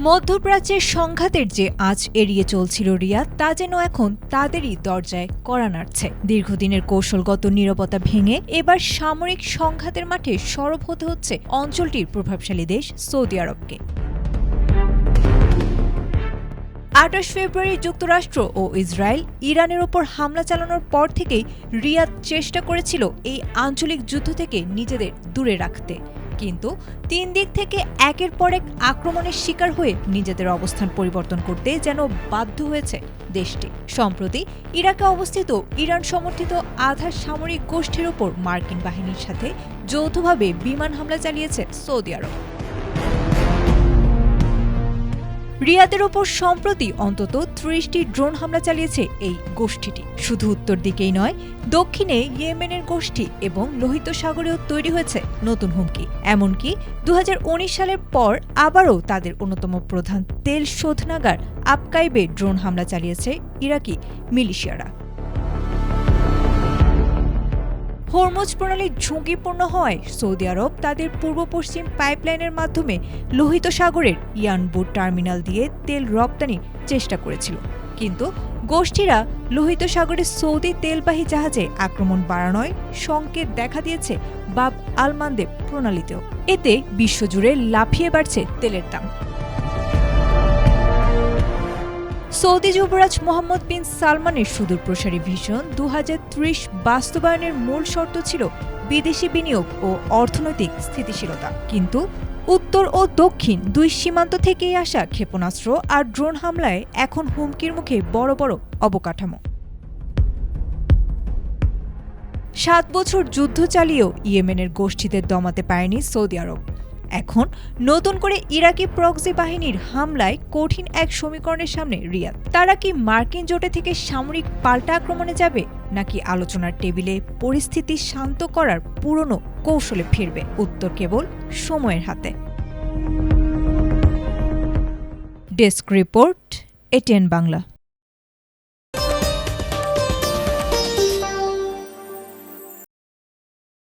মধ্যপ্রাচ্যের সংঘাতের যে আঁচ এড়িয়ে চলছিল রিয়াদ, তা যেন এখন তাদেরই দরজায় কড়া নাড়ছে। দীর্ঘদিনের কৌশলগত নীরবতা ভেঙে এবার সামরিক সংঘাতের মাঠে সরব হতে হচ্ছে অঞ্চলটির প্রভাবশালী দেশ সৌদি আরবকে। ২৮ ফেব্রুয়ারি যুক্তরাষ্ট্র ও ইসরায়েল ইরানের ওপর হামলা চালানোর পর থেকেই রিয়াদ চেষ্টা করেছিল এই আঞ্চলিক যুদ্ধ থেকে নিজেদের দূরে রাখতে, কিন্তু তিন দিক থেকে একের পর এক আক্রমণের শিকার হয়ে নিজেদের অবস্থান পরিবর্তন করতে যেন বাধ্য হয়েছে দেশটি। সম্প্রতি ইরাকে অবস্থিত ইরান সমর্থিত আধা সামরিক গোষ্ঠীর ওপর মার্কিন বাহিনীর সাথে যৌথভাবে বিমান হামলা চালিয়েছে সৌদি আরব। রিয়াদের ওপর সম্প্রতি অন্তত ৩০টি ড্রোন হামলা চালিয়েছে এই গোষ্ঠীটি। শুধু উত্তর দিকেই নয়, দক্ষিণে ইয়েমেনের গোষ্ঠী এবং লোহিত সাগরেও তৈরি হয়েছে নতুন হুমকি। এমনকি ২০১৯ সালের পর আবারও তাদের অন্যতম প্রধান তেল শোধনাগার আবকাইবে ড্রোন হামলা চালিয়েছে ইরাকি মিলিশিয়ারা। হরমুজ প্রণালী ঝুঁকিপূর্ণ হওয়ায় সৌদি আরব তাদের পূর্ব পশ্চিম পাইপলাইনের মাধ্যমে লোহিত সাগরের ইয়ানবুর টার্মিনাল দিয়ে তেল রপ্তানির চেষ্টা করেছিল, কিন্তু গোষ্ঠীরা লোহিত সাগরের সৌদি তেলবাহী জাহাজে আক্রমণ বাড়ানোয় সংকেত দেখা দিয়েছে বাব আল মান্দেব প্রণালীতেও। এতে বিশ্বজুড়ে লাফিয়ে বাড়ছে তেলের দাম। সৌদি যুবরাজ মোহাম্মদ বিন সালমানের সুদূরপ্রসারী ভিশন ২০৩০ বাস্তবায়নের মূল শর্ত ছিল বিদেশি বিনিয়োগ ও অর্থনৈতিক স্থিতিশীলতা, কিন্তু উত্তর ও দক্ষিণ দুই সীমান্ত থেকেই আসা ক্ষেপণাস্ত্র আর ড্রোন হামলায় এখন হুমকির মুখে বড় বড় অবকাঠামো। ৭ বছর যুদ্ধ চালিয়েও ইয়েমেনের গোষ্ঠীদের দমাতে পারেনি সৌদি আরব। এখন নতুন করে ইরাকি প্রক্সি বাহিনীর হামলায় কঠিন এক সমীকরণের সামনে রিয়াদ। তারা কি মার্কিন জোটে থেকে সামরিক পাল্টা আক্রমণে যাবে, নাকি আলোচনার টেবিলে পরিস্থিতি শান্ত করার পুরনো কৌশলে ফিরবে? উত্তর কেবল সময়ের হাতে। Desk report, ATN Bangla.